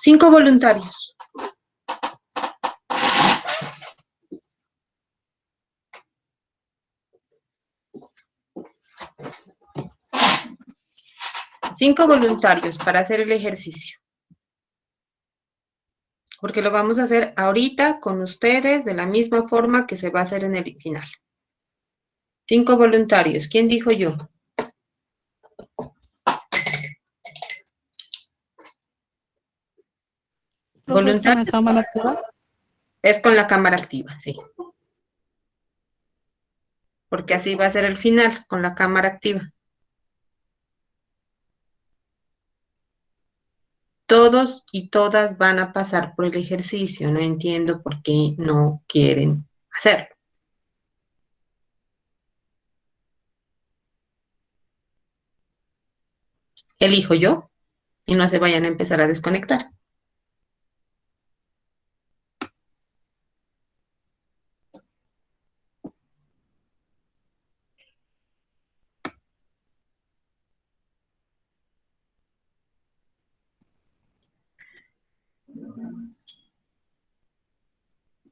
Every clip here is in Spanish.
5 voluntarios. Cinco voluntarios para hacer el ejercicio. Porque lo vamos a hacer ahorita con ustedes de la misma forma que se va a hacer en el final. 5 voluntarios. ¿Quién dijo yo? ¿Es con la cámara activa? Es con la cámara activa, sí. Porque así va a ser el final, con la cámara activa. Todos y todas van a pasar por el ejercicio. No entiendo por qué no quieren hacerlo. Elijo yo y no se vayan a empezar a desconectar.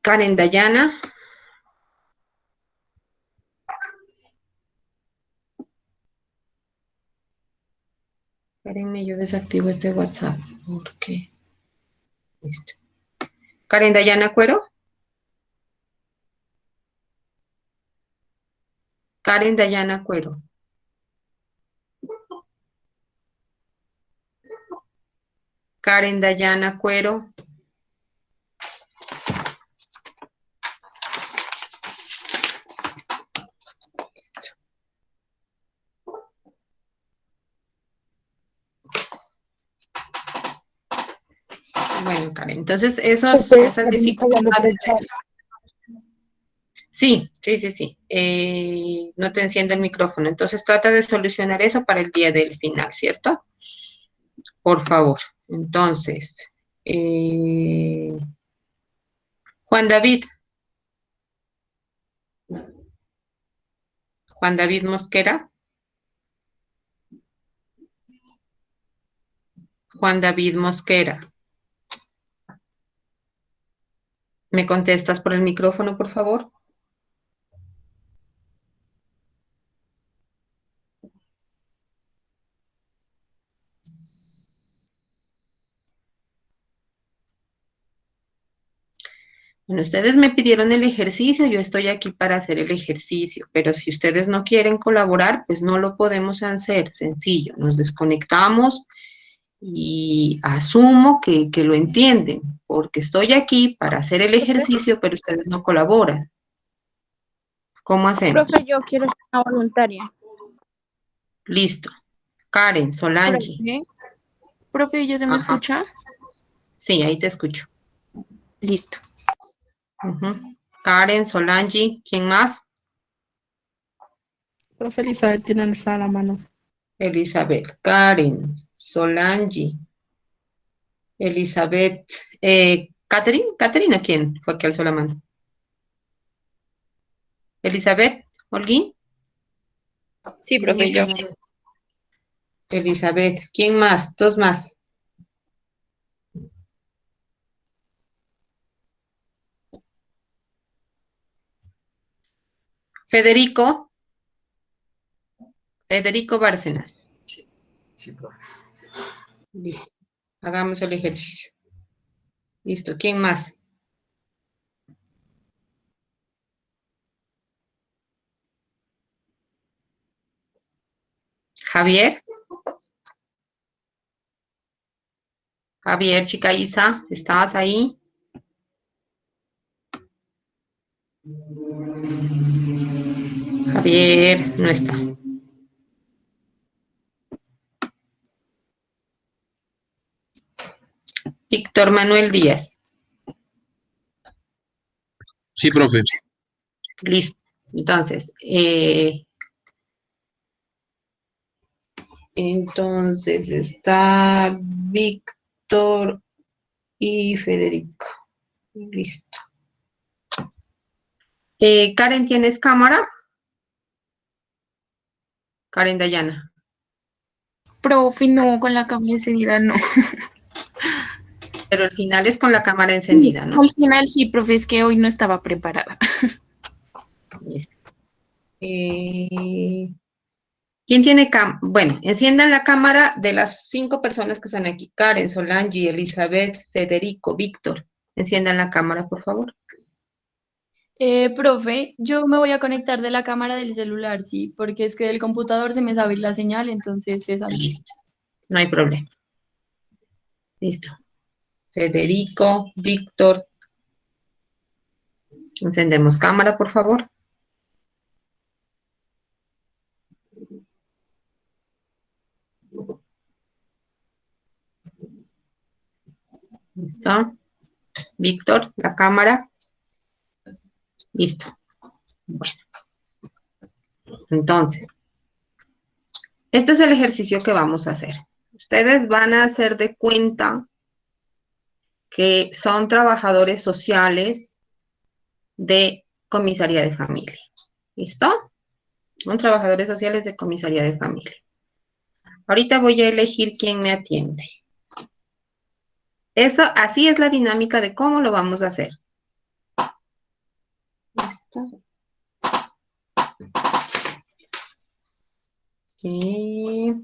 Karen Dayana. Espérenme, yo desactivo este WhatsApp. ¿Por qué? Listo. Karen Dayana Cuero. Karen Dayana Cuero. Karen Dayana Cuero. Bueno, Karen, entonces esas dificultades. Sí. No te enciende el micrófono. Entonces trata de solucionar eso para el día del final, ¿cierto? Por favor. Entonces, Juan David. Juan David Mosquera. Juan David Mosquera. ¿Me contestas por el micrófono, por favor? Bueno, ustedes me pidieron el ejercicio, yo estoy aquí para hacer el ejercicio, pero si ustedes no quieren colaborar, pues no lo podemos hacer, sencillo, nos desconectamos y asumo que lo entienden, porque estoy aquí para hacer el ejercicio, pero ustedes no colaboran. ¿Cómo hacemos? Profe, yo quiero ser una voluntaria. Listo. Karen, Solange. Profe, ¿ya se me Ajá. escucha? Sí, ahí te escucho. Listo. Karen, Solange, ¿quién más? Profe Elizabeth tiene alzada la mano. Elizabeth, Karen, Solange, Elizabeth, Catherine, ¿a quién fue que alzó la mano? Elizabeth, Holguín. Sí, profe, yo. Elizabeth, ¿quién más? Dos más. Federico. Federico Bárcenas. Sí, profe. Listo. Hagamos el ejercicio. Listo. ¿Quién más? Javier. Javier, chica Isa, ¿estabas ahí? Javier, no está. Víctor Manuel Díaz. Sí, profe. Listo. Entonces, está Víctor y Federico. Listo. Karen, ¿tienes cámara? Karen Dayana. Profe, no, con la cámara enseguida no. Pero al final es con la cámara encendida, ¿no? Al final sí, profe, es que hoy no estaba preparada. Listo. ¿Quién tiene Bueno, enciendan la cámara de las 5 personas que están aquí. Karen, Solange, Elizabeth, Federico, Víctor. Enciendan la cámara, por favor. Profe, yo me voy a conectar de la cámara del celular, sí, porque es que del computador se me sabe la señal, entonces es ahí. Listo. No hay problema. Listo. Federico, Víctor. Encendemos cámara, por favor. Listo. Víctor, la cámara. Listo. Bueno. Entonces, este es el ejercicio que vamos a hacer. Ustedes van a hacer de cuenta que son trabajadores sociales de comisaría de familia. ¿Listo? Son trabajadores sociales de comisaría de familia. Ahorita voy a elegir quién me atiende. Eso, así es la dinámica de cómo lo vamos a hacer. ¿Listo? Y...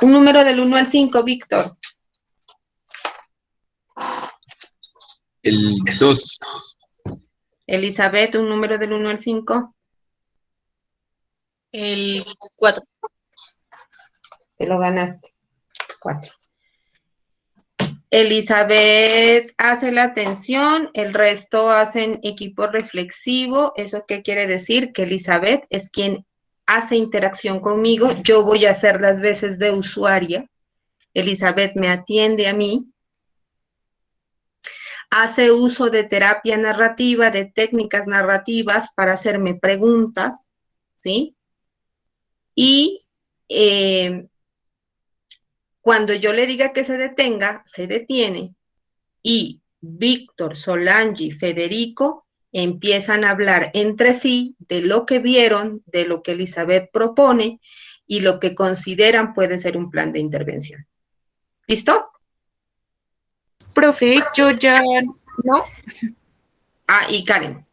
un número del 1 al 5, Víctor. El 2. Elizabeth, un número del 1 al 5. El 4. Te lo ganaste. 4. Elizabeth hace la atención, el resto hacen equipo reflexivo. ¿Eso qué quiere decir? Que Elizabeth es quien hace interacción conmigo. Yo voy a hacer las veces de usuaria. Elizabeth me atiende a mí. Hace uso de terapia narrativa, de técnicas narrativas para hacerme preguntas, ¿sí? Y cuando yo le diga que se detenga, se detiene. Y Víctor, Solange, Federico empiezan a hablar entre sí de lo que vieron, de lo que Elizabeth propone y lo que consideran puede ser un plan de intervención. ¿Listo? Profe, yo ya no. Ah, y Karen,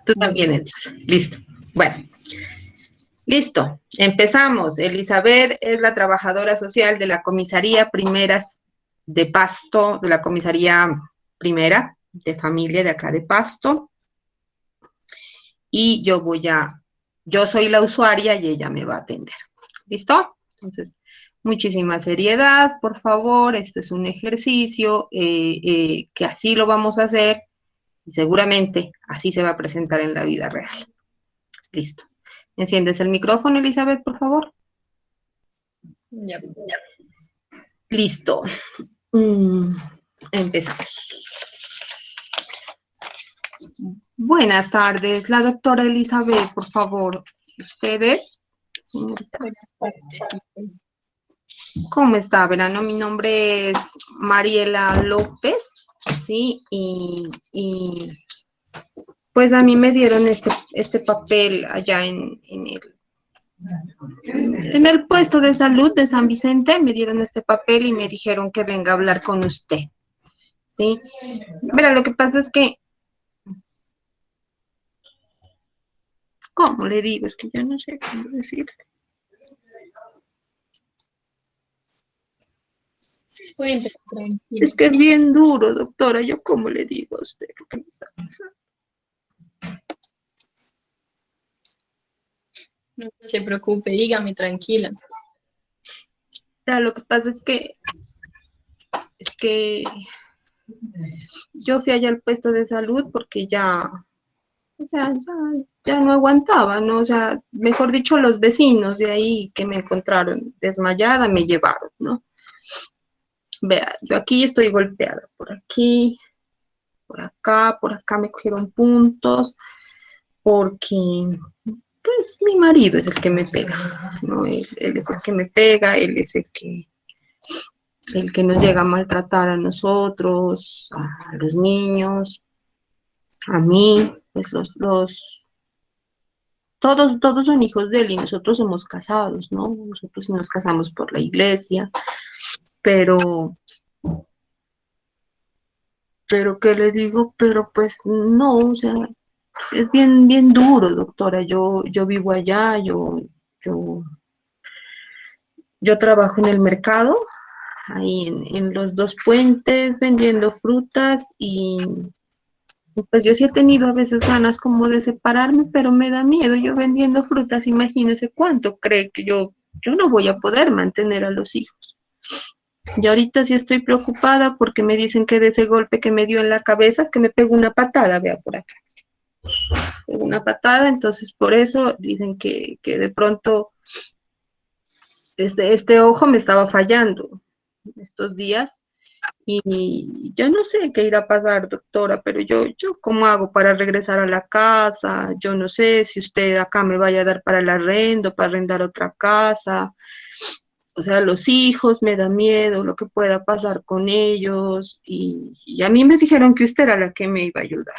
tú también entras. Listo. Bueno, listo. Empezamos. Elizabeth es la trabajadora social de la comisaría primeras de Pasto, de la comisaría primera de familia de acá de Pasto. Y yo soy la usuaria y ella me va a atender. ¿Listo? Entonces, muchísima seriedad, por favor. Este es un ejercicio que así lo vamos a hacer y seguramente así se va a presentar en la vida real. Listo. ¿Enciendes el micrófono, Elizabeth, por favor? Ya. Listo. Empezamos. Buenas tardes, la doctora Elizabeth, por favor. ¿Ustedes? ¿Cómo está, Verano? Mi nombre es Mariela López, ¿sí? Y pues a mí me dieron este papel allá en el puesto de salud de San Vicente, me dieron este papel y me dijeron que venga a hablar con usted, ¿sí? Verá, lo que pasa es que, ¿cómo le digo? Es que yo no sé cómo decirle. Cuente, tranquila. Es que es bien duro, doctora. ¿Yo cómo le digo a usted lo que me está pasando? No se preocupe, dígame, tranquila. Mira, lo que pasa es que yo fui allá al puesto de salud porque ya no aguantaba, ¿no? O sea, mejor dicho, los vecinos de ahí que me encontraron desmayada me llevaron, ¿no? Vea, yo aquí estoy golpeada, por aquí, por acá me cogieron puntos, porque, pues, mi marido es el que me pega, ¿no? Él es el que me pega, él es el que nos llega a maltratar a nosotros, a los niños, a mí, pues todos son hijos de él y nosotros somos casados, ¿no? Nosotros sí nos casamos por la iglesia, pero, ¿qué le digo? Pero pues no, o sea, es bien, bien duro, doctora. Yo vivo allá, yo, yo trabajo en el mercado, ahí en los dos puentes, vendiendo frutas y pues yo sí he tenido a veces ganas como de separarme, pero me da miedo. Yo vendiendo frutas, imagínese cuánto cree que yo no voy a poder mantener a los hijos. Y ahorita sí estoy preocupada porque me dicen que de ese golpe que me dio en la cabeza es que me pegó una patada, vea por acá. Pegó una patada, entonces por eso dicen que de pronto este ojo me estaba fallando estos días. Y yo no sé qué irá a pasar, doctora, pero yo ¿cómo hago para regresar a la casa? Yo no sé si usted acá me vaya a dar para el arrendo, para arrendar otra casa. O sea, los hijos, me da miedo lo que pueda pasar con ellos. Y a mí me dijeron que usted era la que me iba a ayudar.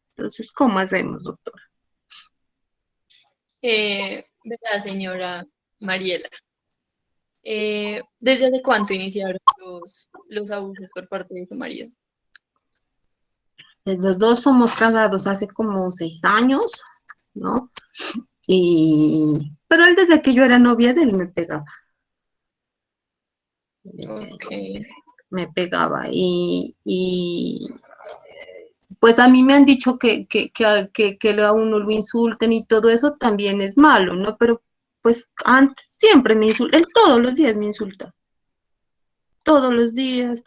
Entonces, ¿cómo hacemos, doctora? Verdad, señora Mariela. ¿Desde hace cuánto iniciaron los abusos por parte de su marido? Pues los dos somos casados hace como 6 años, ¿no? Pero él desde que yo era novia de él me pegaba. Ok. Me pegaba pues a mí me han dicho que a uno lo insulten y todo eso también es malo, ¿no? Pero pues antes siempre me insulta, él todos los días me insulta, todos los días,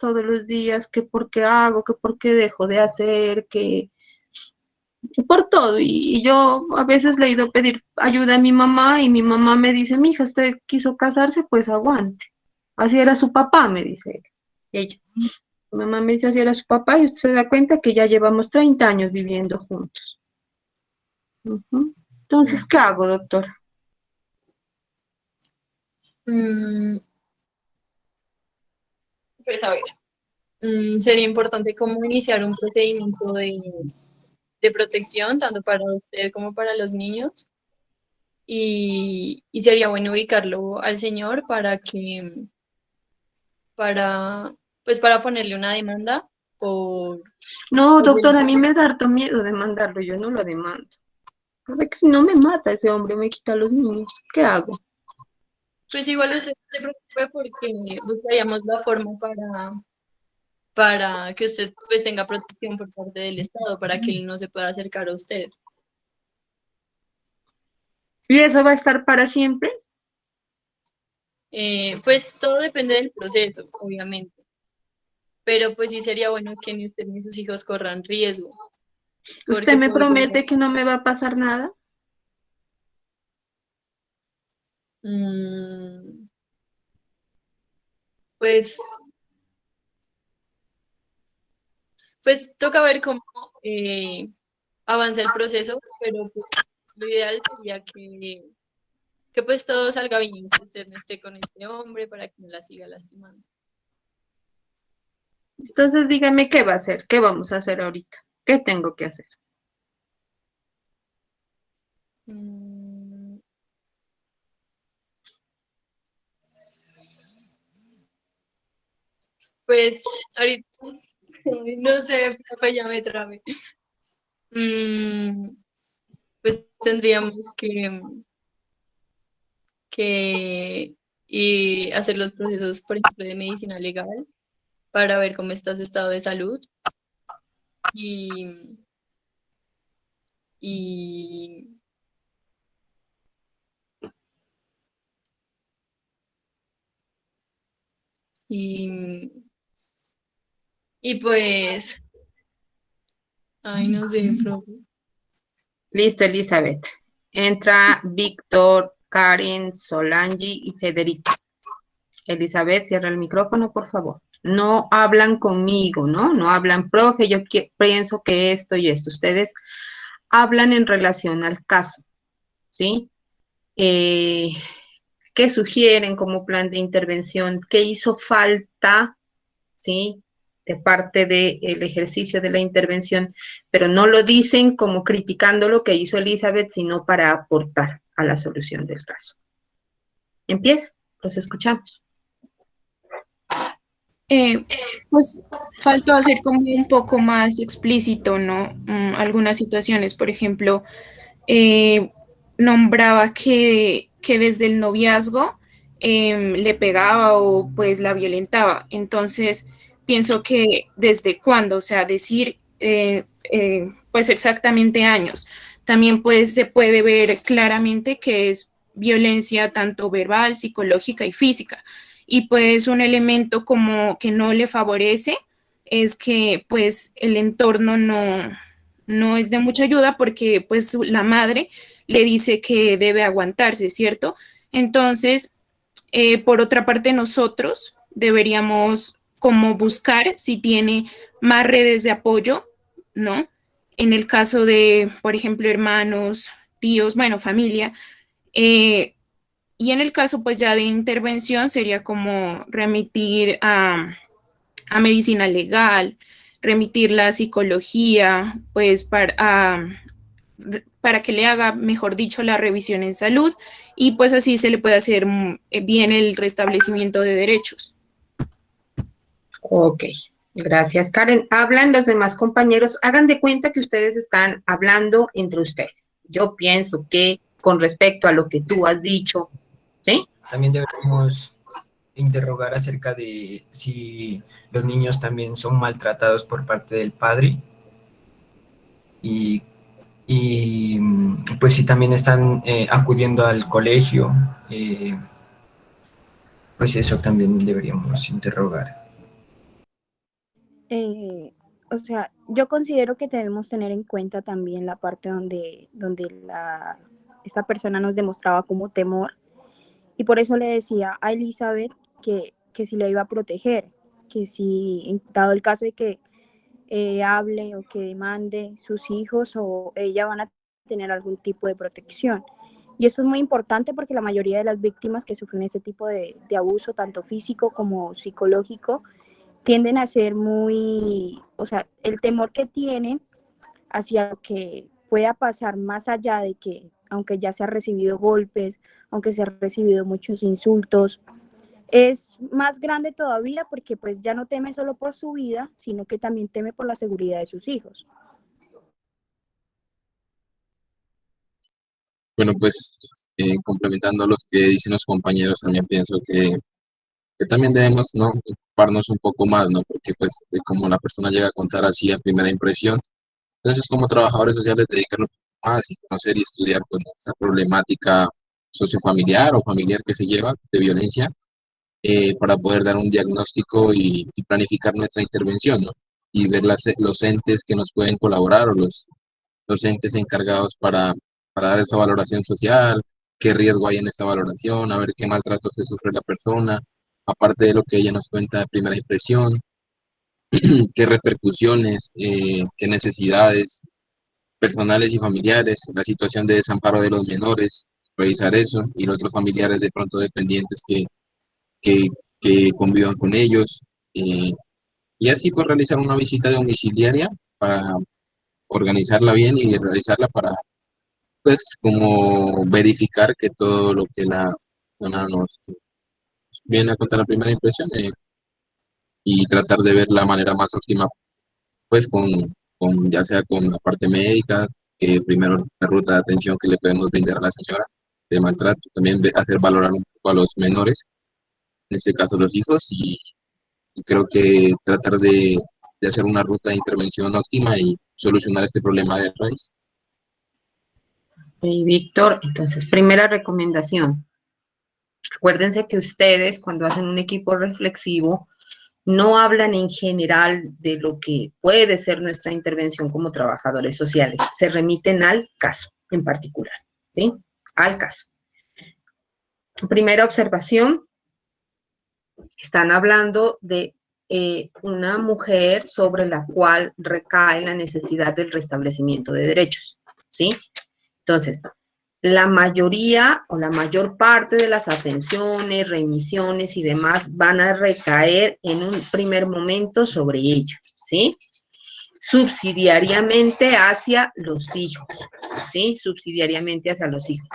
que por qué hago, que por qué dejo de hacer, que por todo. Y yo a veces le he ido a pedir ayuda a mi mamá y mi mamá me dice, mija, usted quiso casarse, pues aguante. Así era su papá, me dice ella. Mi mamá me dice, así era su papá y usted se da cuenta que ya llevamos 30 años viviendo juntos. Ujú. Entonces, ¿qué hago, doctora? Mm, pues a ver, sería importante como iniciar un procedimiento de protección, tanto para usted como para los niños. Y sería bueno ubicarlo al señor para ponerle una demanda por, No, por doctora, a mí delitos. me da harto miedo demandarlo, yo no lo demando. A ver que si no me mata ese hombre, me quita a los niños, ¿qué hago? Pues igual usted no se preocupe porque buscaríamos la forma para que usted pues tenga protección por parte del Estado, para que él no se pueda acercar a usted. ¿Y eso va a estar para siempre? Pues todo depende del proceso, obviamente, pero pues sí sería bueno que ni usted ni sus hijos corran riesgo, ¿Usted porque me puede promete llegar. que no me va a pasar nada? Mm, pues, pues toca ver cómo eh, avanza el proceso, pero pues, lo ideal sería que pues todo salga bien, que usted no esté con este hombre para que no la siga lastimando. Entonces dígame qué va a hacer, qué vamos a hacer ahorita, qué tengo que hacer. Mm, Pues ahorita, no sé, pues ya me trabé. Mm, pues tendríamos que y hacer los procesos, por ejemplo, de medicina legal para ver cómo está su estado de salud y, y, y, y pues, ay, no sé, profe. Listo, Elizabeth. Entra Víctor, Karen, Solange y Federico. Elizabeth, cierra el micrófono, por favor. No hablan conmigo, ¿no? No hablan, profe, yo pienso que esto y esto. Ustedes hablan en relación al caso, ¿sí? Eh, ¿Qué sugieren como plan de intervención? ¿Qué hizo falta, ¿sí? de parte del ejercicio de la intervención, pero no lo dicen como criticando lo que hizo Elizabeth, sino para aportar a la solución del caso. Empieza, los escuchamos. Pues faltó hacer como un poco más explícito, ¿no? Algunas situaciones, por ejemplo, nombraba que desde el noviazgo le pegaba o pues la violentaba. Entonces, pienso que desde cuándo, o sea, decir pues exactamente años. También pues se puede ver claramente que es violencia tanto verbal, psicológica y física. Y pues un elemento como que no le favorece es que pues el entorno no es de mucha ayuda porque pues la madre le dice que debe aguantarse, ¿cierto? Entonces, por otra parte, nosotros deberíamos como buscar si tiene más redes de apoyo, ¿no? En el caso de, por ejemplo, hermanos, tíos, bueno, familia, y en el caso pues ya de intervención sería como remitir a medicina legal, remitir la psicología, pues para que le haga, mejor dicho, la revisión en salud y pues así se le puede hacer bien el restablecimiento de derechos. Ok, gracias, Karen. Hablan los demás compañeros, hagan de cuenta que ustedes están hablando entre ustedes. Yo pienso que con respecto a lo que tú has dicho, ¿sí? También deberíamos interrogar acerca de si los niños también son maltratados por parte del padre y pues si también están acudiendo al colegio, pues eso también deberíamos interrogar. O sea, yo considero que debemos tener en cuenta también la parte donde esa persona nos demostraba como temor, y por eso le decía a Elizabeth que si le iba a proteger, que si en dado el caso de que hable o que demande, sus hijos o ella van a tener algún tipo de protección. Y eso es muy importante porque la mayoría de las víctimas que sufren ese tipo de abuso, tanto físico como psicológico, tienden a ser muy, o sea, el temor que tienen hacia lo que pueda pasar más allá de que, aunque ya se ha recibido golpes, aunque se han recibido muchos insultos, es más grande todavía porque pues ya no teme solo por su vida, sino que también teme por la seguridad de sus hijos. Bueno, pues complementando los que dicen los compañeros, también pienso que también debemos, ¿no? Ocuparnos un poco más, ¿no? Porque pues como la persona llega a contar así a primera impresión, entonces como trabajadores sociales dedicarnos un poco más y conocer y estudiar pues, esa problemática sociofamiliar o familiar que se lleva de violencia para poder dar un diagnóstico y planificar nuestra intervención, ¿no? Y ver los entes que nos pueden colaborar o los entes encargados para dar esta valoración social, qué riesgo hay en esta valoración, a ver qué maltrato se sufre la persona, aparte de lo que ella nos cuenta de primera impresión, qué repercusiones, qué necesidades personales y familiares, la situación de desamparo de los menores, revisar eso, y los otros familiares de pronto dependientes que, que convivan con ellos, y así pues realizar una visita domiciliaria para organizarla bien y realizarla para pues como verificar que todo lo que la persona nos viene a contar a primera impresión y tratar de ver la manera más óptima pues con ya sea con la parte médica, que primero la ruta de atención que le podemos brindar a la señora de maltrato, también hacer valorar un poco a los menores, en este caso los hijos, y creo que tratar de hacer una ruta de intervención óptima y solucionar este problema de raíz. Y Víctor, entonces, primera recomendación. Acuérdense que ustedes, cuando hacen un equipo reflexivo, no hablan en general de lo que puede ser nuestra intervención como trabajadores sociales. Se remiten al caso en particular, ¿sí? Al caso. Primera observación, están hablando de una mujer sobre la cual recae la necesidad del restablecimiento de derechos, ¿sí? Entonces, la mayoría o la mayor parte de las atenciones, remisiones y demás van a recaer en un primer momento sobre ella, ¿sí? Subsidiariamente hacia los hijos, ¿sí? Subsidiariamente hacia los hijos.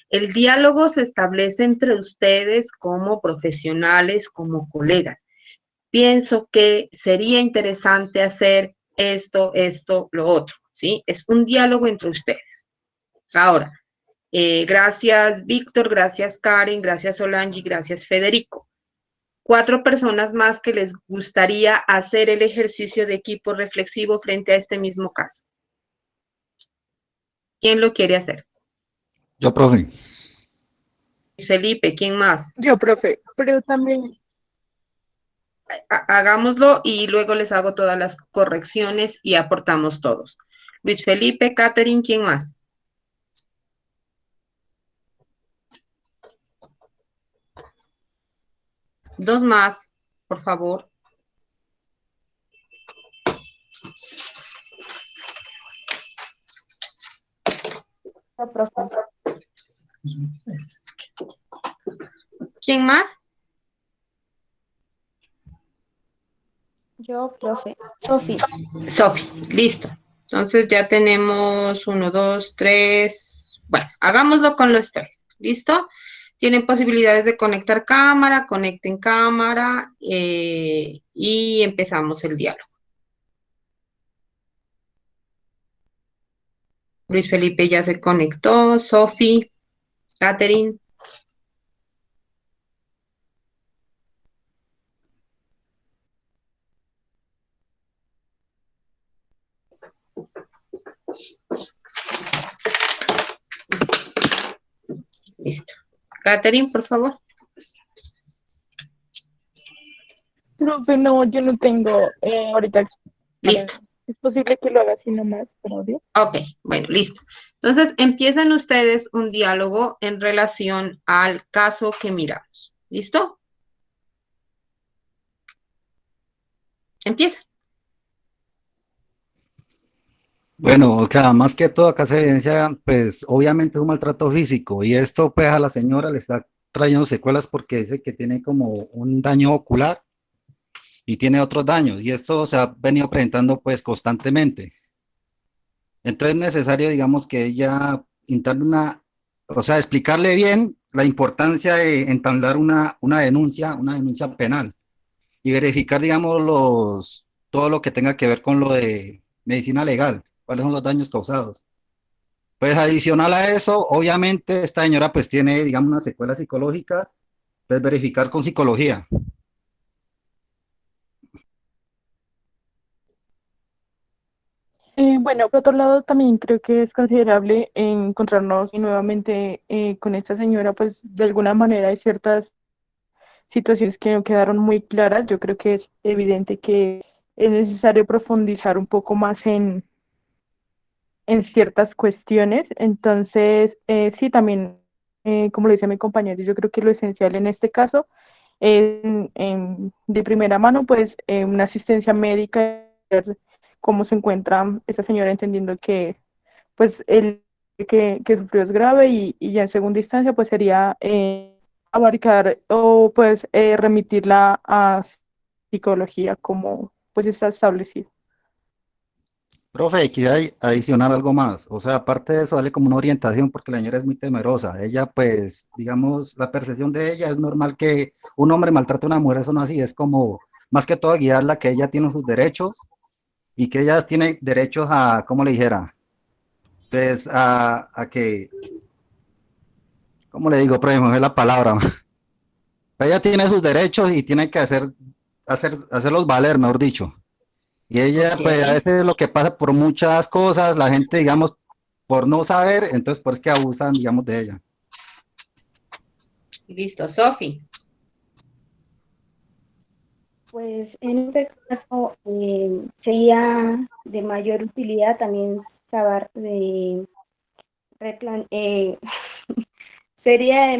El diálogo se establece entre ustedes como profesionales, como colegas. Pienso que sería interesante hacer esto, lo otro, ¿sí? Es un diálogo entre ustedes. Ahora, gracias Víctor, gracias Karen, gracias Solange, gracias Federico. 4 personas más que les gustaría hacer el ejercicio de equipo reflexivo frente a este mismo caso. ¿Quién lo quiere hacer? Yo, profe. Felipe, ¿quién más? Yo, profe, pero también, Hagámoslo y luego les hago todas las correcciones y aportamos todos. Luis Felipe, Catherine, ¿quién más? Dos más, por favor. Yo, profe. ¿Quién más? Yo, profe. Sofi. Sofi, listo. Entonces ya tenemos 1, 2, 3. Bueno, hagámoslo con los 3. ¿Listo? Tienen posibilidades de conectar cámara, conecten cámara y empezamos el diálogo. Luis Felipe ya se conectó, Sofi, Catherine. Listo. Catherine, por favor. profe, no, yo no tengo ahorita. Listo. Es posible que lo haga así nomás, pero bien. Ok, bueno, listo. Entonces, empiezan ustedes un diálogo en relación al caso que miramos. ¿Listo? Empieza. Bueno, acá, más que todo acá se evidencia, pues obviamente un maltrato físico y esto pues a la señora le está trayendo secuelas porque dice que tiene como un daño ocular y tiene otros daños y esto se ha venido presentando pues constantemente. Entonces es necesario, digamos, que ella intente o sea, explicarle bien la importancia de entablar una denuncia penal y verificar, digamos, todo lo que tenga que ver con lo de medicina legal, cuáles son los daños causados. Pues adicional a eso, obviamente esta señora pues tiene, digamos, unas secuelas psicológicas, pues verificar con psicología. Bueno, por otro lado, también creo que es considerable encontrarnos nuevamente con esta señora, pues de alguna manera hay ciertas situaciones que no quedaron muy claras. Yo creo que es evidente que es necesario profundizar un poco más en ciertas cuestiones. Entonces, sí, también, como lo dice mi compañero, yo creo que lo esencial en este caso es de primera mano, pues, una asistencia médica, ver cómo se encuentra esa señora, entendiendo que, pues, el que sufrió es grave y ya en segunda instancia, pues, sería abarcar o, pues, remitirla a psicología, como, pues, está establecido. Profe, quisiera adicionar algo más. O sea, aparte de eso, darle como una orientación porque la señora es muy temerosa. Ella, pues, digamos, la percepción de ella es normal que un hombre maltrate a una mujer, eso no es así. Es como, más que todo, guiarla que ella tiene sus derechos y que ella tiene derechos a, ¿cómo le dijera? Pues a que, ¿cómo le digo, profe? Es la palabra. Ella tiene sus derechos y tiene que hacerlos valer, mejor dicho. Y ella, Ok. pues, a veces lo que pasa por muchas cosas, la gente, digamos, por no saber, entonces por qué abusan, digamos, de ella. Listo. Sofi. Pues en este caso sería de mayor utilidad también saber de sería de mayor sería de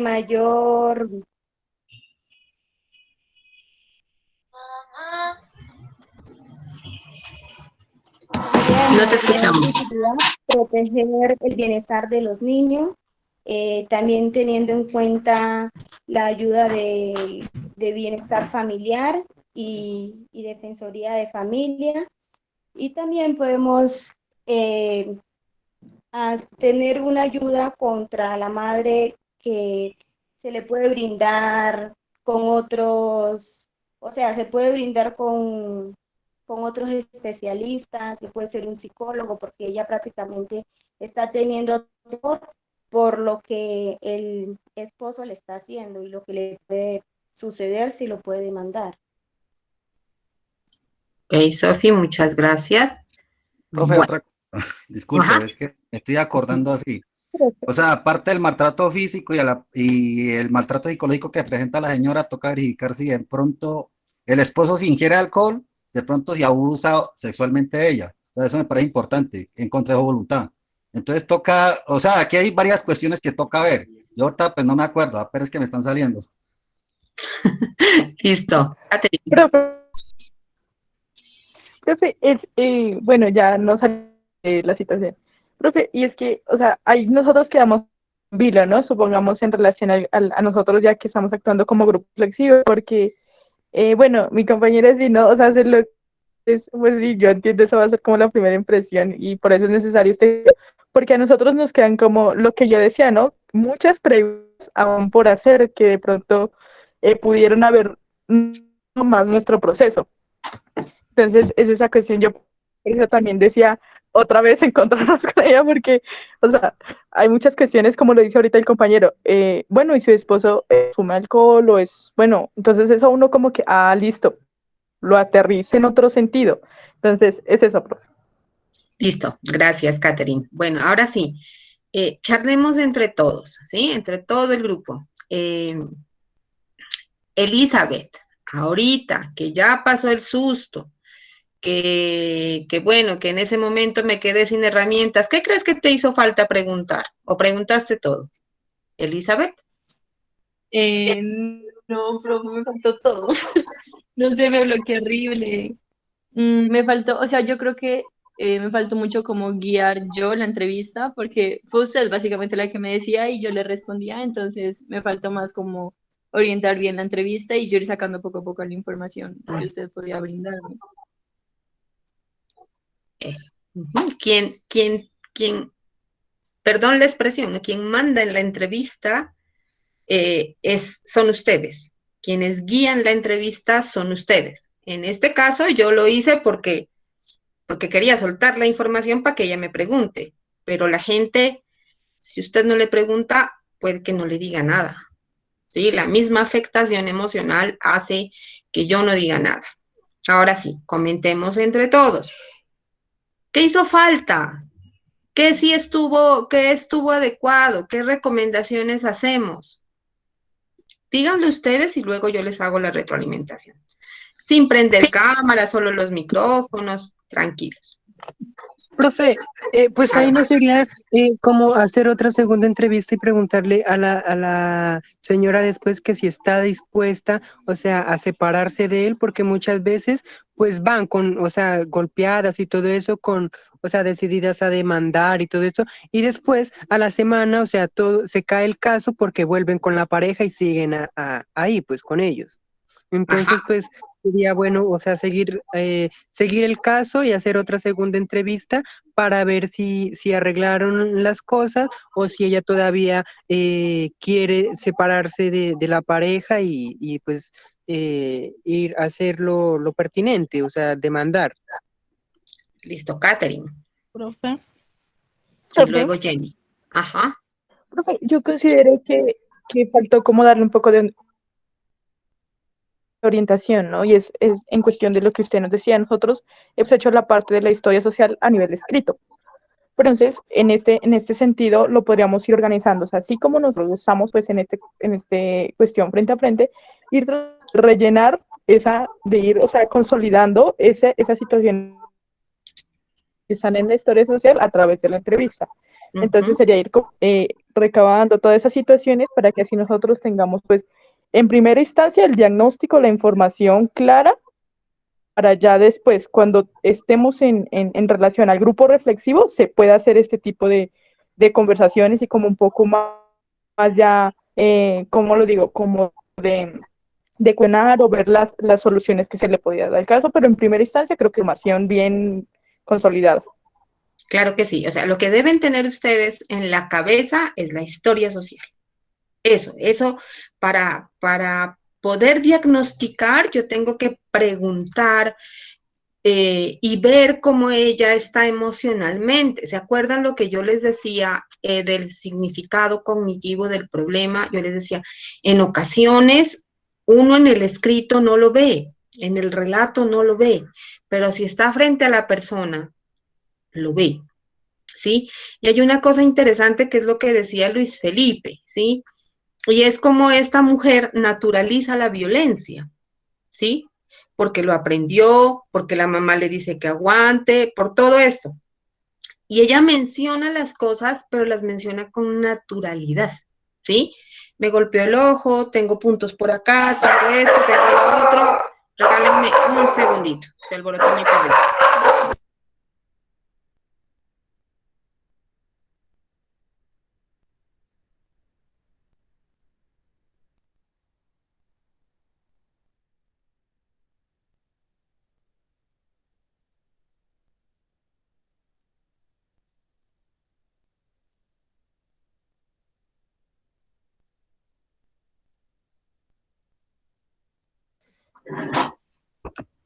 No te mayor escuchamos. utilidad proteger el bienestar de los niños, también teniendo en cuenta la ayuda de bienestar familiar y defensoría de familia. Y también podemos tener una ayuda contra la madre que se le puede brindar con otros, o sea, se puede brindar con otros especialistas, que puede ser un psicólogo, porque ella prácticamente está teniendo temor por lo que el esposo le está haciendo y lo que le puede suceder si lo puede demandar. Ok, Sofi, muchas gracias. Profe, Bueno, otra, disculpe, ajá. es que me estoy acordando así. O sea, aparte del maltrato físico y el maltrato psicológico que presenta la señora, toca verificar si de pronto el esposo si ingiere alcohol, de pronto si abusa sexualmente de ella. O sea, eso me parece importante, en contra de su voluntad. Entonces toca, o sea, aquí hay varias cuestiones que toca ver. Yo ahorita pues no me acuerdo, pero es que me están saliendo. Listo. Profe, profe, bueno, ya no sale la situación. Profe, y es que, o sea, ahí nosotros quedamos en vilo, ¿no? Supongamos en relación a nosotros ya que estamos actuando como grupo flexivo, porque, bueno, mi compañera sí, ¿no? O sea, hacer lo pues sí, yo entiendo, eso va a ser como la primera impresión y por eso es necesario porque a nosotros nos quedan como lo que yo decía, ¿no? Muchas preguntas aún por hacer que de pronto pudieron haber más nuestro proceso. Entonces, es esa cuestión, yo por eso también decía otra vez encontrarnos con ella, porque, o sea, hay muchas cuestiones, como lo dice ahorita el compañero, bueno, y su esposo fuma alcohol o es, bueno, entonces eso uno como que, listo, lo aterrice en otro sentido. Entonces, es eso, profe. Listo. Gracias, Catherine. Bueno, ahora sí, charlemos entre todos, ¿sí? Entre todo el grupo. Elizabeth, ahorita que ya pasó el susto, que bueno, que en ese momento me quedé sin herramientas, ¿qué crees que te hizo falta preguntar? ¿O preguntaste todo? Elizabeth. Eh, no, profe, me faltó todo. No sé, me bloqueé horrible. Me faltó, o sea, yo creo que me faltó mucho como guiar yo la entrevista, porque fue usted básicamente la que me decía y yo le respondía, entonces me faltó más como orientar bien la entrevista y yo ir sacando poco a poco la información que usted podía brindarme. Eso. ¿Quién, perdón la expresión, ¿no? Quien manda en la entrevista son ustedes. Quienes guían la entrevista son ustedes. En este caso yo lo hice porque quería soltar la información para que ella me pregunte, pero la gente, si usted no le pregunta, puede que no le diga nada. ¿Sí? La misma afectación emocional hace que yo no diga nada. Ahora sí, comentemos entre todos. ¿Qué hizo falta? ¿Qué estuvo adecuado? ¿Qué recomendaciones hacemos? Díganlo ustedes y luego yo les hago la retroalimentación. Sin prender cámara, solo los micrófonos, tranquilos. Profe, pues ahí no sería como hacer otra segunda entrevista y preguntarle a la señora después que si está dispuesta, o sea, a separarse de él, porque muchas veces pues van con, o sea, golpeadas y todo eso, o sea, decididas a demandar y todo eso, y después a la semana, o sea, todo se cae el caso porque vuelven con la pareja y siguen ahí, pues con ellos. Entonces, pues sería bueno, o sea, seguir el caso y hacer otra segunda entrevista para ver si arreglaron las cosas o si ella todavía quiere separarse de la pareja y pues ir a hacer lo pertinente, o sea, demandar. Listo, Catherine. Profe. Y luego Jenny. Ajá. Profe, yo considero que faltó como darle un poco de orientación, ¿no? Y es en cuestión de lo que usted nos decía, nosotros hemos hecho la parte de la historia social a nivel escrito. Entonces, en este sentido, lo podríamos ir organizando, o sea, así como nosotros estamos pues en este cuestión frente a frente, ir rellenar de ir, o sea, consolidando esa situación que están en la historia social a través de la entrevista. Entonces sería ir recabando todas esas situaciones para que así nosotros tengamos pues en primera instancia el diagnóstico, la información clara, para ya después, cuando estemos en relación al grupo reflexivo, se pueda hacer este tipo de conversaciones y como un poco más más ya, ¿cómo lo digo? Como de cuestionar o ver las soluciones que se le podía dar al caso, pero en primera instancia creo que información bien consolidada. Claro que sí. O sea, lo que deben tener ustedes en la cabeza es la historia social. Eso, para poder diagnosticar, yo tengo que preguntar y ver cómo ella está emocionalmente. ¿Se acuerdan lo que yo les decía del significado cognitivo del problema? Yo les decía, en ocasiones uno en el escrito no lo ve, en el relato no lo ve, pero si está frente a la persona, lo ve, ¿sí? Y hay una cosa interesante que es lo que decía Luis Felipe, ¿sí? Y es como esta mujer naturaliza la violencia, ¿sí? Porque lo aprendió, porque la mamá le dice que aguante, por todo esto. Y ella menciona las cosas, pero las menciona con naturalidad, ¿sí? Me golpeó el ojo, tengo puntos por acá, tengo esto, tengo lo otro. Regálenme un segundito, se alborotó mi perrito.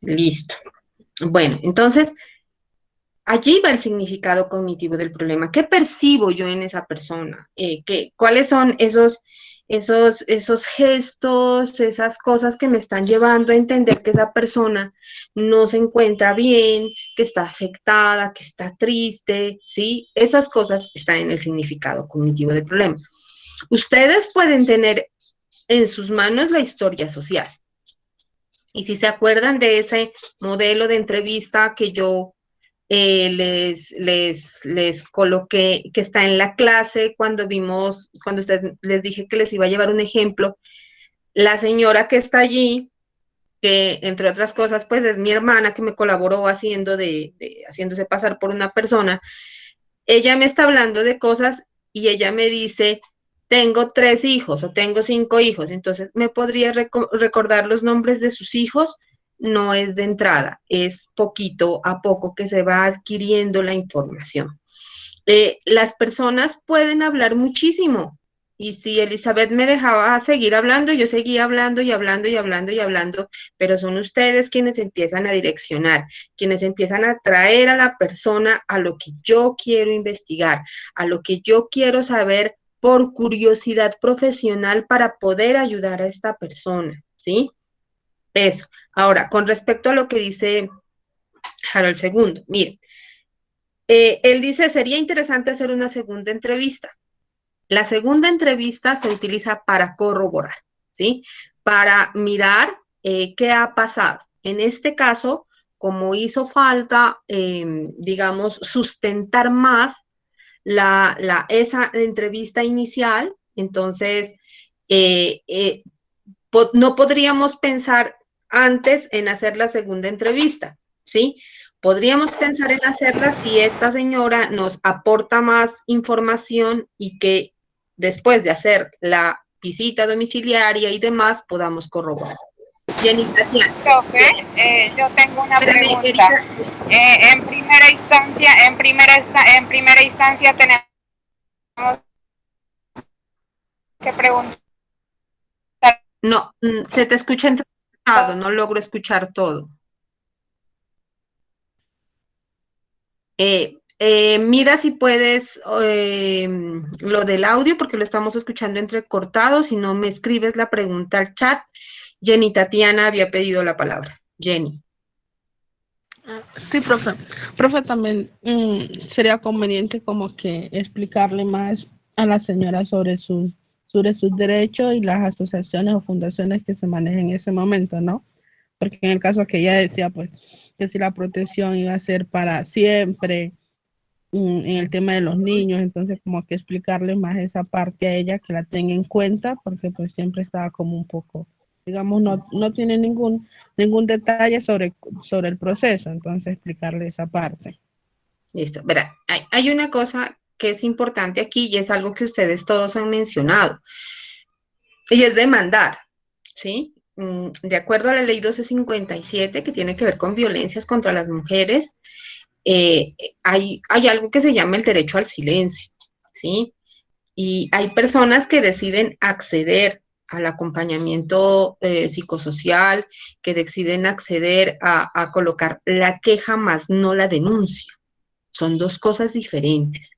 Listo. Bueno, entonces, allí va el significado cognitivo del problema. ¿Qué percibo yo en esa persona? ¿Cuáles son esos gestos, esas cosas que me están llevando a entender que esa persona no se encuentra bien, que está afectada, que está triste, ¿sí? Esas cosas están en el significado cognitivo del problema. Ustedes pueden tener en sus manos la historia social. Y si se acuerdan de ese modelo de entrevista que yo les coloqué, que está en la clase cuando ustedes les dije que les iba a llevar un ejemplo, la señora que está allí, que entre otras cosas, pues es mi hermana que me colaboró haciéndose pasar por una persona, ella me está hablando de cosas y ella me dice, tengo 3 hijos o tengo 5 hijos, entonces me podría recordar los nombres de sus hijos. No es de entrada, es poquito a poco que se va adquiriendo la información. Las personas pueden hablar muchísimo. Y si Elizabeth me dejaba seguir hablando, yo seguía hablando y hablando y hablando y hablando, pero son ustedes quienes empiezan a direccionar, quienes empiezan a traer a la persona a lo que yo quiero investigar, a lo que yo quiero saber por curiosidad profesional para poder ayudar a esta persona, ¿sí? Eso. Ahora, con respecto a lo que dice Harold II, mire, él dice, sería interesante hacer una segunda entrevista. La segunda entrevista se utiliza para corroborar, ¿sí? Para mirar qué ha pasado. En este caso, como hizo falta, digamos, sustentar más esa entrevista inicial, entonces no podríamos pensar antes en hacer la segunda entrevista, ¿sí? Podríamos pensar en hacerla si esta señora nos aporta más información y que después de hacer la visita domiciliaria y demás podamos corroborar. Jenny, Tatiana. Profe, yo tengo una Espérame, pregunta. Erika. En primera instancia tenemos que preguntar. No, se te escucha entrecortado, no logro escuchar todo. Mira si puedes lo del audio, porque lo estamos escuchando entrecortado. Si no, me escribes la pregunta al chat. Jenny Tatiana había pedido la palabra. Jenny. Sí, profe. Profe, también sería conveniente como que explicarle más a la señora sobre sus derechos y las asociaciones o fundaciones que se manejan en ese momento, ¿no? Porque en el caso que ella decía, pues, que si la protección iba a ser para siempre, en el tema de los niños, entonces como que explicarle más esa parte a ella, que la tenga en cuenta, porque pues siempre estaba como un poco, digamos, no tiene ningún detalle sobre el proceso, entonces explicarle esa parte. Listo. Verá, hay una cosa que es importante aquí y es algo que ustedes todos han mencionado, y es demandar, ¿sí? De acuerdo a la ley 1257, que tiene que ver con violencias contra las mujeres, hay algo que se llama el derecho al silencio, ¿sí? Y hay personas que deciden acceder al acompañamiento psicosocial, que deciden acceder a colocar la queja más no la denuncia. Son dos cosas diferentes.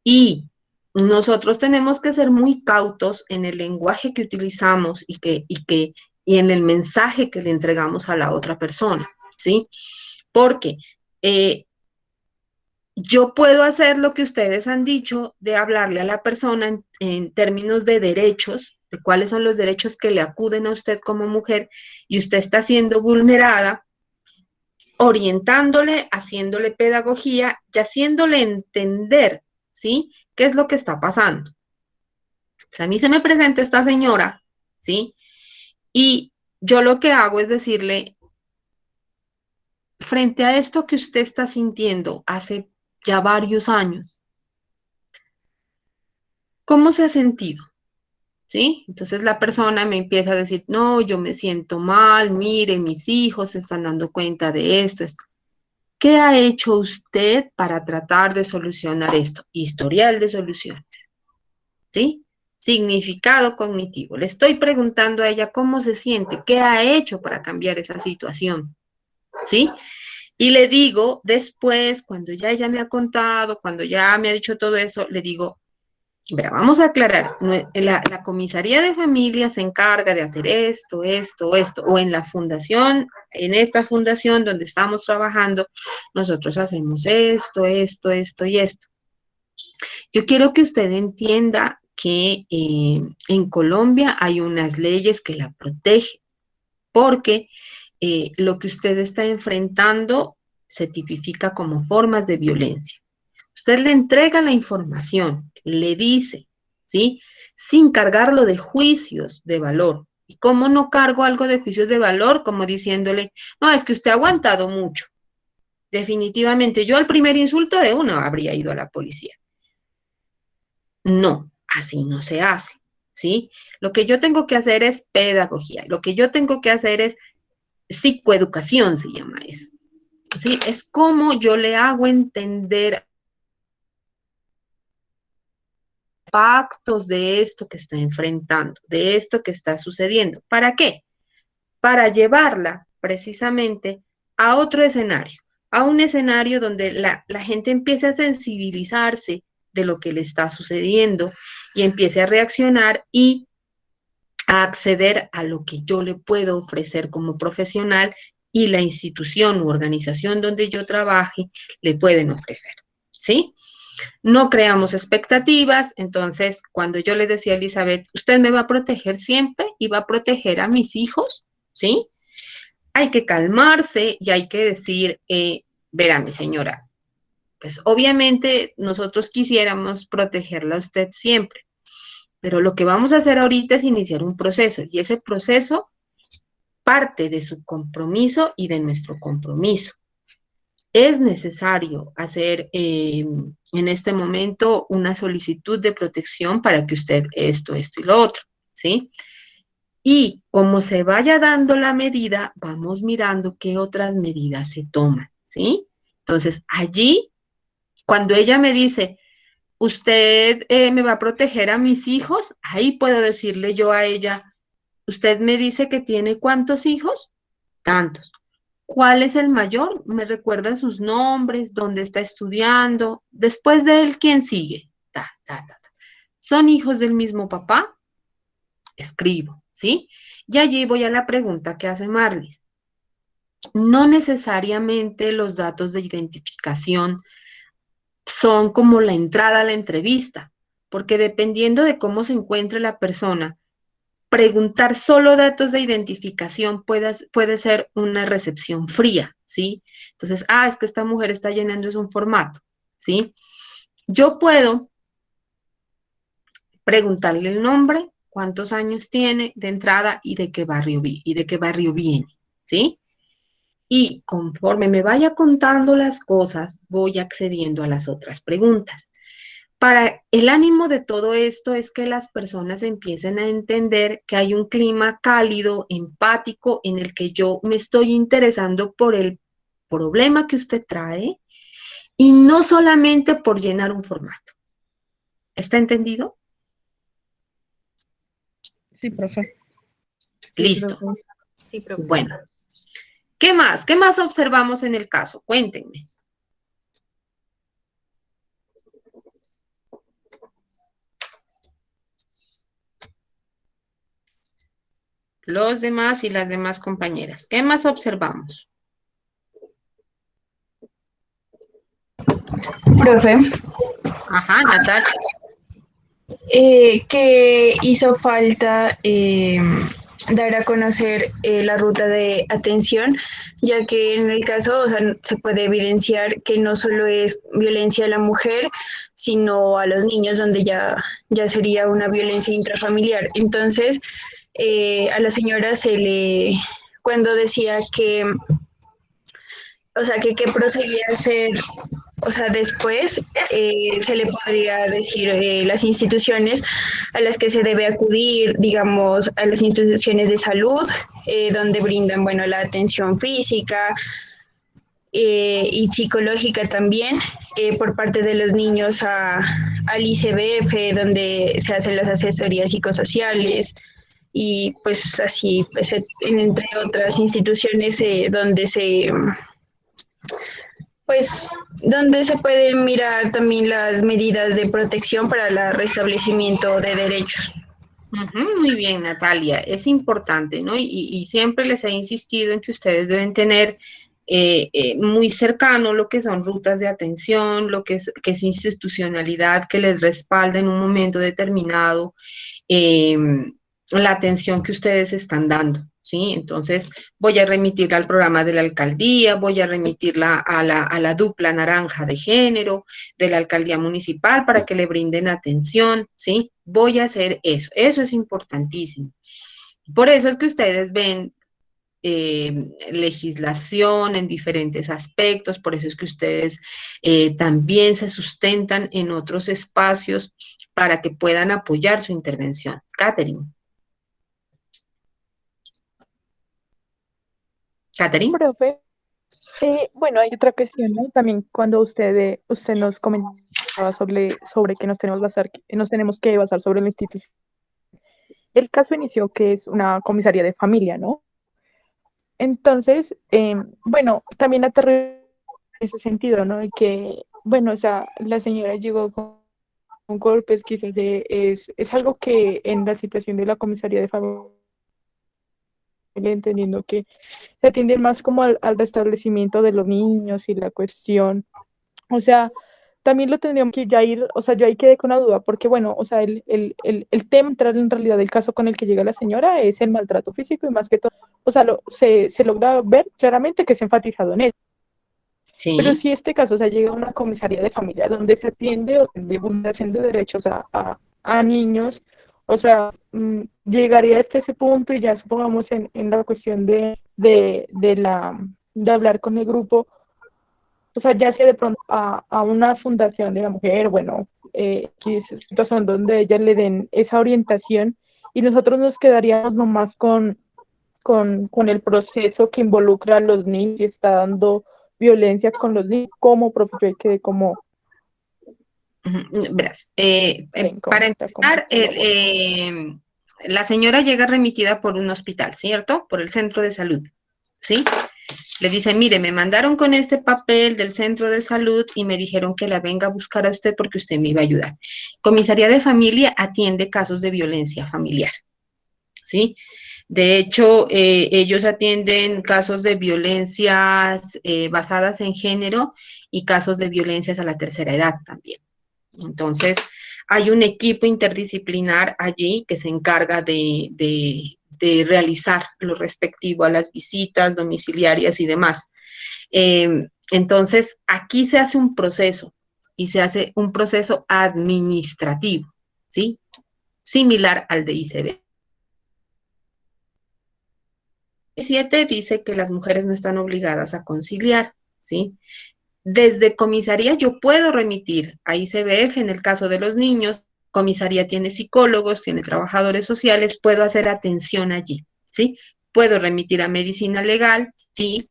Y nosotros tenemos que ser muy cautos en el lenguaje que utilizamos y en el mensaje que le entregamos a la otra persona, ¿sí? Porque yo puedo hacer lo que ustedes han dicho de hablarle a la persona en términos de derechos, de cuáles son los derechos que le acuden a usted como mujer, y usted está siendo vulnerada, orientándole, haciéndole pedagogía y haciéndole entender, ¿sí? ¿Qué es lo que está pasando? O sea, a mí se me presenta esta señora, ¿sí? Y yo lo que hago es decirle, frente a esto que usted está sintiendo hace ya varios años, ¿cómo se ha sentido? ¿Sí? Entonces la persona me empieza a decir, no, yo me siento mal, mire, mis hijos se están dando cuenta de esto. ¿Qué ha hecho usted para tratar de solucionar esto? Historial de soluciones, ¿sí? Significado cognitivo. Le estoy preguntando a ella cómo se siente, qué ha hecho para cambiar esa situación, ¿sí? Y le digo después, cuando ya ella me ha contado, cuando ya me ha dicho todo eso, le digo, verá, vamos a aclarar, la comisaría de familia se encarga de hacer esto, o en la fundación, en esta fundación donde estamos trabajando, nosotros hacemos esto y esto. Yo quiero que usted entienda que en Colombia hay unas leyes que la protegen, porque lo que usted está enfrentando se tipifica como formas de violencia. Usted le entrega la información, le dice, ¿sí? Sin cargarlo de juicios de valor. ¿Y cómo no cargo algo de juicios de valor? Como diciéndole, no, es que usted ha aguantado mucho. Definitivamente, yo al primer insulto de uno habría ido a la policía. No, así no se hace, ¿sí? Lo que yo tengo que hacer es pedagogía. Lo que yo tengo que hacer es psicoeducación, se llama eso. ¿Sí? Es como yo le hago entender impactos de esto que está enfrentando, de esto que está sucediendo. ¿Para qué? Para llevarla precisamente a otro escenario, a un escenario donde la gente empiece a sensibilizarse de lo que le está sucediendo y empiece a reaccionar y a acceder a lo que yo le puedo ofrecer como profesional y la institución u organización donde yo trabaje le pueden ofrecer, ¿sí? No creamos expectativas, entonces cuando yo le decía a Elizabeth, usted me va a proteger siempre y va a proteger a mis hijos, ¿sí? Hay que calmarse y hay que decir, verá mi señora, pues obviamente nosotros quisiéramos protegerla a usted siempre, pero lo que vamos a hacer ahorita es iniciar un proceso y ese proceso parte de su compromiso y de nuestro compromiso. Es necesario hacer en este momento una solicitud de protección para que usted esto y lo otro, ¿sí? Y como se vaya dando la medida, vamos mirando qué otras medidas se toman, ¿sí? Entonces, allí, cuando ella me dice, usted me va a proteger a mis hijos, ahí puedo decirle yo a ella, usted me dice que tiene ¿cuántos hijos? Tantos. ¿Cuál es el mayor? Me recuerda sus nombres, dónde está estudiando. Después de él, ¿quién sigue? ¿Son hijos del mismo papá? Escribo, ¿sí? Y allí voy a la pregunta que hace Marlis. No necesariamente los datos de identificación son como la entrada a la entrevista, porque dependiendo de cómo se encuentre la persona, preguntar solo datos de identificación puede ser una recepción fría, ¿sí? Entonces, es que esta mujer está llenando es un formato, ¿sí? Yo puedo preguntarle el nombre, cuántos años tiene de entrada y de qué barrio viene, ¿sí? Y conforme me vaya contando las cosas, voy accediendo a las otras preguntas. para el ánimo de todo esto es que las personas empiecen a entender que hay un clima cálido, empático, en el que yo me estoy interesando por el problema que usted trae y no solamente por llenar un formato. ¿Está entendido? Sí, profe. Listo. Sí, profe. Bueno, ¿qué más? ¿Qué más observamos en el caso? Cuéntenme. Los demás y las demás compañeras. ¿Qué más observamos? Profe, Ajá, Natalia. que hizo falta dar a conocer la ruta de atención, ya que en el caso, o sea, se puede evidenciar que no solo es violencia a la mujer, sino a los niños, donde ya sería una violencia intrafamiliar. Entonces, a la señora cuando decía que, o sea, que qué proseguía a hacer, o sea, después se le podría decir las instituciones a las que se debe acudir, digamos, a las instituciones de salud, donde brindan, bueno, la atención física y psicológica también, por parte de los niños al ICBF, donde se hacen las asesorías psicosociales, y pues así, pues, entre otras instituciones pues donde se pueden mirar también las medidas de protección para el restablecimiento de derechos. Muy bien, Natalia, es importante, ¿no? Y siempre les he insistido en que ustedes deben tener muy cercano lo que son rutas de atención, que es institucionalidad que les respalda en un momento determinado eh, la atención que ustedes están dando, ¿sí? Entonces, voy a remitirla al programa de la alcaldía, voy a remitirla a la dupla naranja de género de la alcaldía municipal para que le brinden atención, ¿sí? Voy a hacer eso es importantísimo. Por eso es que ustedes ven legislación en diferentes aspectos, por eso es que ustedes también se sustentan en otros espacios para que puedan apoyar su intervención. Catherine. Catherine. Profe, bueno, hay otra cuestión, ¿no? También cuando usted nos comentaba sobre que nos tenemos que basar sobre la institución. El caso inició que es una comisaría de familia, ¿no? Entonces, bueno, también aterrizó en ese sentido, ¿no? Y que, bueno, o sea, la señora llegó con golpes, quizás es algo que en la situación de la comisaría de familia, entendiendo que se atiende más como al restablecimiento de los niños y la cuestión, o sea, también lo tendríamos que ya ir, o sea, yo ahí quedé con una duda, porque bueno, o sea, el tema central en realidad del caso con el que llega la señora es el maltrato físico y más que todo, o sea, se logra ver claramente que es enfatizado en él. Sí. Pero si este caso, o sea, llega a una comisaría de familia donde se atiende o de vulneración de derechos a niños, o sea, llegaría hasta ese punto y ya supongamos en la cuestión de hablar con el grupo, o sea, ya sea de pronto a una fundación de la mujer, bueno, que es situación donde ellas le den esa orientación y nosotros nos quedaríamos nomás con el proceso que involucra a los niños y está dando violencia con los niños, como profe, yo quedé como... Verás, para empezar, la señora llega remitida por un hospital, ¿cierto? Por el centro de salud, ¿sí? Le dicen, mire, me mandaron con este papel del centro de salud y me dijeron que la venga a buscar a usted porque usted me iba a ayudar. Comisaría de familia atiende casos de violencia familiar, ¿sí? De hecho, ellos atienden casos de violencias basadas en género y casos de violencias a la tercera edad también. Entonces, hay un equipo interdisciplinar allí que se encarga de realizar lo respectivo a las visitas domiciliarias y demás. Entonces, aquí se hace un proceso y se hace un proceso administrativo, ¿sí? Similar al de ICB. 7 dice que las mujeres no están obligadas a conciliar, ¿sí? desde comisaría yo puedo remitir a ICBF en el caso de los niños. Comisaría tiene psicólogos, tiene trabajadores sociales, puedo hacer atención allí, ¿sí? Puedo remitir a medicina legal, sí.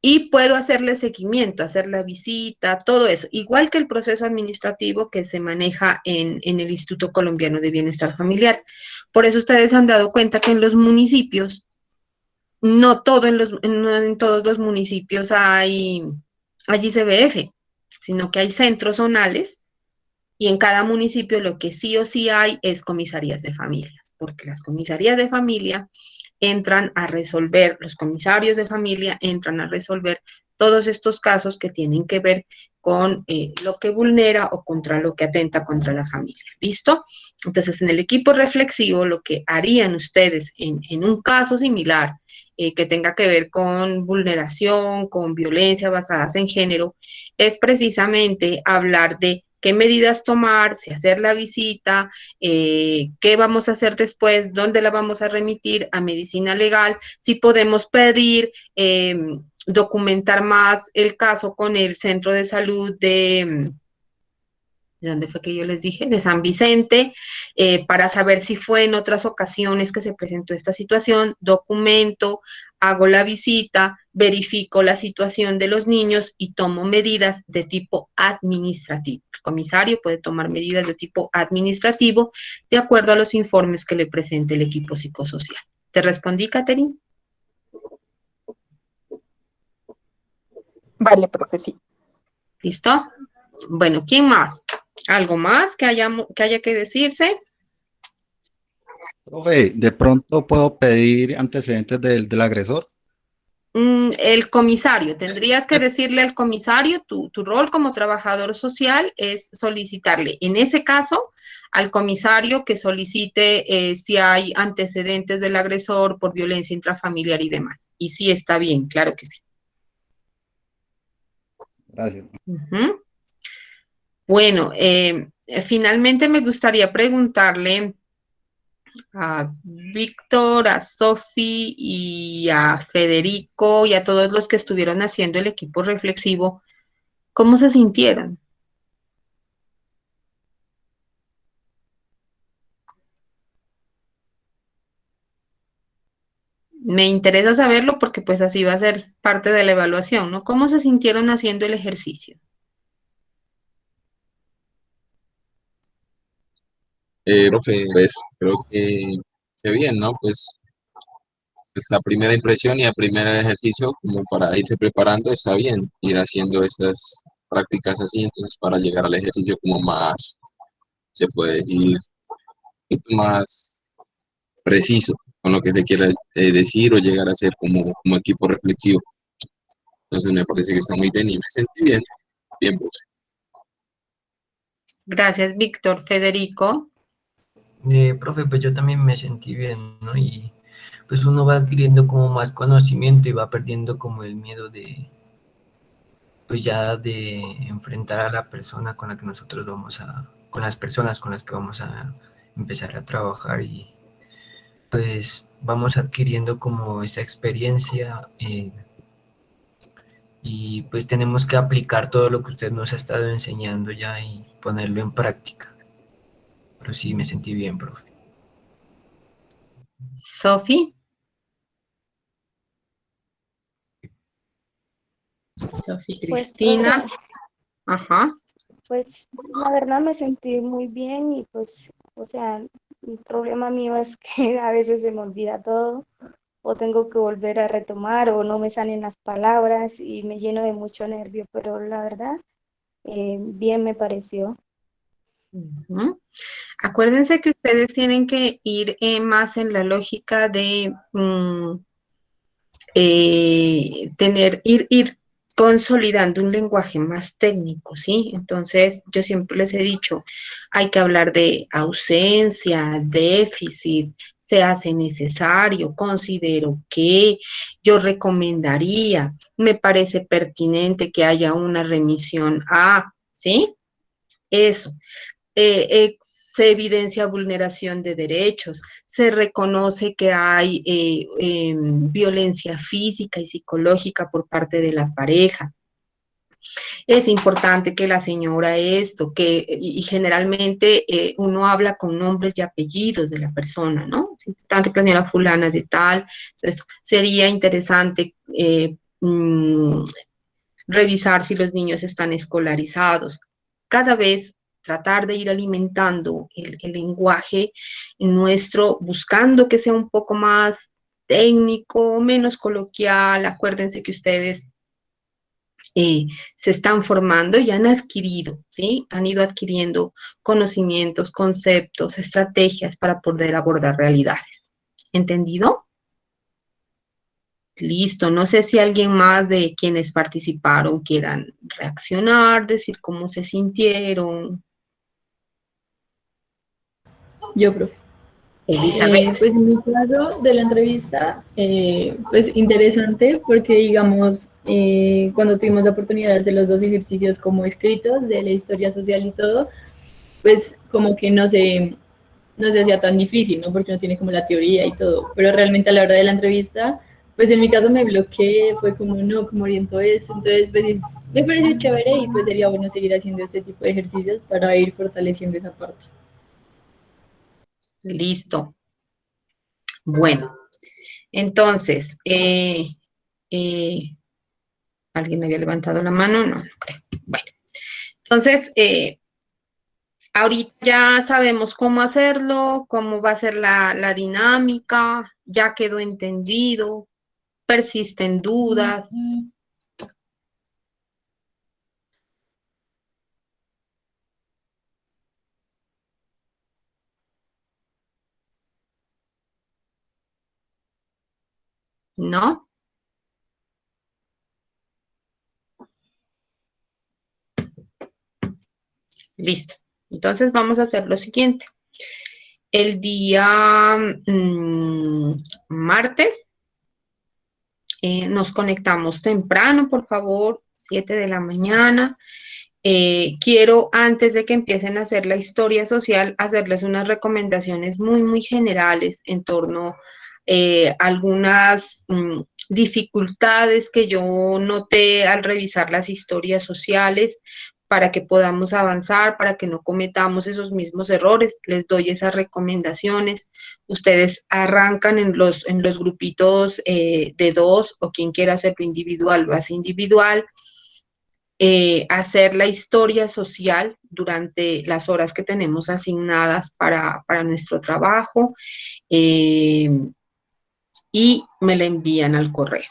Y puedo hacerle seguimiento, hacer la visita, todo eso, igual que el proceso administrativo que se maneja en el Instituto Colombiano de Bienestar Familiar. Por eso ustedes han dado cuenta que en los municipios, no en todos los municipios hay ICBF, sino que hay centros zonales y en cada municipio lo que sí o sí hay es comisarías de familias, porque las comisarías de familia entran a resolver, los comisarios de familia entran a resolver todos estos casos que tienen que ver con lo que vulnera o contra lo que atenta contra la familia. ¿Listo? Entonces, en el equipo reflexivo, lo que harían ustedes en un caso similar que tenga que ver con vulneración, con violencia basadas en género, es precisamente hablar de qué medidas tomar, si hacer la visita, qué vamos a hacer después, dónde la vamos a remitir a medicina legal, si podemos pedir documentar más el caso con el centro de salud ¿de dónde fue que yo les dije? De San Vicente, para saber si fue en otras ocasiones que se presentó esta situación, documento, hago la visita, verifico la situación de los niños y tomo medidas de tipo administrativo. El comisario puede tomar medidas de tipo administrativo de acuerdo a los informes que le presente el equipo psicosocial. ¿Te respondí, Catherine? Vale, profe, sí. ¿Listo? Bueno, ¿quién más? ¿Algo más que haya que decirse? Profe, de pronto puedo pedir antecedentes del agresor. El comisario, tendrías que decirle al comisario, tu rol como trabajador social es solicitarle, en ese caso, al comisario que solicite si hay antecedentes del agresor por violencia intrafamiliar y demás. Y sí, está bien, claro que sí. Gracias. Bueno, finalmente me gustaría preguntarle a Víctor, a Sofi y a Federico y a todos los que estuvieron haciendo el equipo reflexivo, ¿cómo se sintieron? Me interesa saberlo porque pues así va a ser parte de la evaluación, ¿no? ¿Cómo se sintieron haciendo el ejercicio? Profe, pues creo que bien, ¿no? Pues la primera impresión y el primer ejercicio, como para irse preparando, está bien, ir haciendo estas prácticas así, entonces para llegar al ejercicio como más, se puede decir, más preciso con lo que se quiera decir o llegar a ser como equipo reflexivo. Entonces me parece que está muy bien y me sentí bien, bien, profe. Gracias, Víctor. Federico. Profe, pues yo también me sentí bien, ¿no? Y pues uno va adquiriendo como más conocimiento y va perdiendo como el miedo de, pues ya de enfrentar a la persona con la que nosotros con las personas con las que vamos a empezar a trabajar y pues vamos adquiriendo como esa experiencia y pues tenemos que aplicar todo lo que usted nos ha estado enseñando ya y ponerlo en práctica. Pero sí, me sentí bien, profe. Sofi. Sofi Cristina. Profe, Ajá. pues la verdad me sentí muy bien y pues, o sea, el problema mío es que a veces se me olvida todo o tengo que volver a retomar o no me salen las palabras y me lleno de mucho nervio, pero la verdad, bien me pareció. Acuérdense que ustedes tienen que ir más en la lógica de ir consolidando un lenguaje más técnico, ¿sí? Entonces, yo siempre les he dicho, hay que hablar de ausencia, déficit, se hace necesario, considero que, yo recomendaría, me parece pertinente que haya una remisión a, ¿sí? Eso. se evidencia vulneración de derechos, se reconoce que hay violencia física y psicológica por parte de la pareja. Es importante que la señora y generalmente uno habla con nombres y apellidos de la persona, ¿no? Es importante que la señora fulana de tal. Entonces, sería interesante revisar si los niños están escolarizados. Cada vez tratar de ir alimentando el lenguaje nuestro, buscando que sea un poco más técnico, menos coloquial. Acuérdense que ustedes se están formando y han adquirido, ¿sí? Han ido adquiriendo conocimientos, conceptos, estrategias para poder abordar realidades. ¿Entendido? Listo. No sé si alguien más de quienes participaron quieran reaccionar, decir cómo se sintieron. Yo, profe. Elizabeth. Pues en mi caso de la entrevista, pues interesante porque digamos, cuando tuvimos la oportunidad de hacer los dos ejercicios como escritos de la historia social y todo, pues como que no se hacía tan difícil, ¿no? Porque uno tiene como la teoría y todo, pero realmente a la hora de la entrevista, pues en mi caso me bloqueé, fue como, no, ¿cómo oriento esto? Entonces, pues me pareció chévere y pues sería bueno seguir haciendo este tipo de ejercicios para ir fortaleciendo esa parte. Listo. Bueno, entonces, ¿alguien había levantado la mano? No, no creo. Bueno, entonces, ahorita ya sabemos cómo hacerlo, cómo va a ser la dinámica, ya quedó entendido, persisten dudas. ¿No? Listo. Entonces vamos a hacer lo siguiente. El día martes nos conectamos temprano, por favor, 7 de la mañana. Quiero, antes de que empiecen a hacer la historia social, hacerles unas recomendaciones muy, muy generales en torno a algunas dificultades que yo noté al revisar las historias sociales para que podamos avanzar, para que no cometamos esos mismos errores. Les doy esas recomendaciones. Ustedes arrancan en los grupitos de 2 o quien quiera hacerlo individual, lo hace individual. Hacer la historia social durante las horas que tenemos asignadas para nuestro trabajo y me la envían al correo.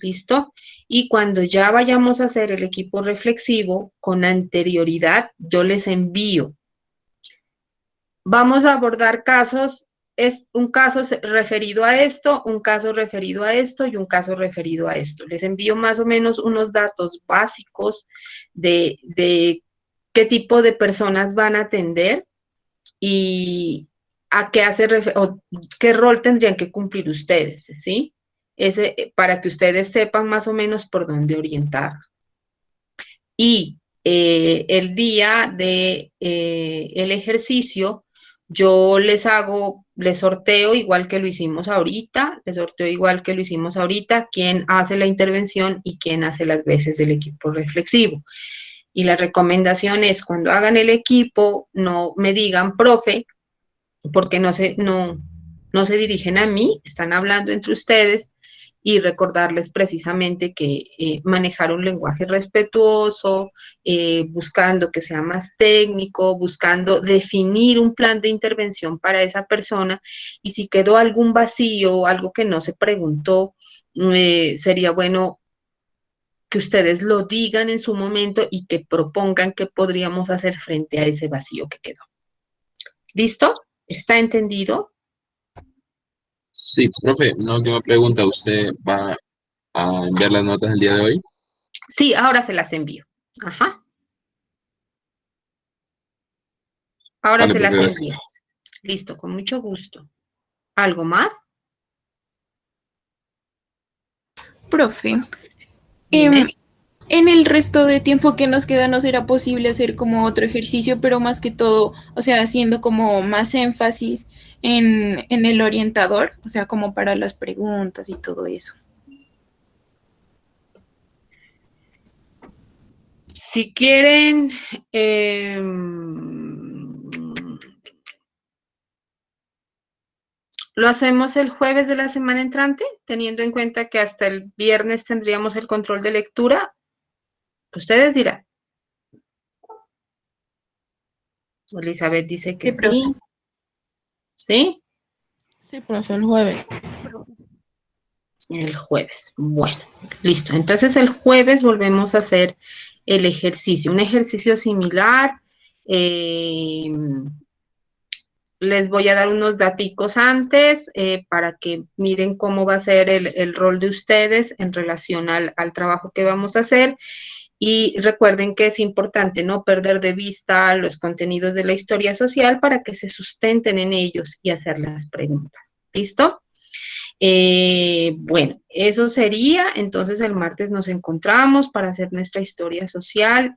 ¿Listo? Y cuando ya vayamos a hacer el equipo reflexivo, con anterioridad, yo les envío. Vamos a abordar casos, es un caso referido a esto, un caso referido a esto y un caso referido a esto. Les envío más o menos unos datos básicos de qué tipo de personas van a atender y a qué o qué rol tendrían que cumplir ustedes, ¿sí? Para que ustedes sepan más o menos por dónde orientar. Y el día de el ejercicio, yo les sorteo igual que lo hicimos ahorita, quién hace la intervención y quién hace las veces del equipo reflexivo. Y la recomendación es, cuando hagan el equipo, no me digan profe, porque no se dirigen a mí, están hablando entre ustedes, y recordarles precisamente que manejar un lenguaje respetuoso, buscando que sea más técnico, buscando definir un plan de intervención para esa persona, y si quedó algún vacío, algo que no se preguntó, sería bueno que ustedes lo digan en su momento y que propongan qué podríamos hacer frente a ese vacío que quedó. ¿Listo? ¿Está entendido? Sí, profe, una última pregunta. ¿Usted va a enviar las notas el día de hoy? Sí, ahora se las envío. Ajá. Ahora Vale, se profe, las gracias. envío. Listo, con mucho gusto. ¿Algo más? Profe, Dime. En el resto de tiempo que nos queda no será posible hacer como otro ejercicio, pero más que todo, o sea, haciendo como más énfasis en el orientador, o sea, como para las preguntas y todo eso. Si quieren, lo hacemos el jueves de la semana entrante, teniendo en cuenta que hasta el viernes tendríamos el control de lectura. Ustedes dirán. Elizabeth dice que Sí, profe. sí. ¿Sí? Sí, profe, el jueves. El jueves. Bueno, listo. Entonces el jueves volvemos a hacer el ejercicio. Un ejercicio similar. Les voy a dar unos daticos antes para que miren cómo va a ser el rol de ustedes en relación al trabajo que vamos a hacer. Y recuerden que es importante no perder de vista los contenidos de la historia social para que se sustenten en ellos y hacer las preguntas. ¿Listo? Bueno, eso sería. Entonces el martes nos encontramos para hacer nuestra historia social.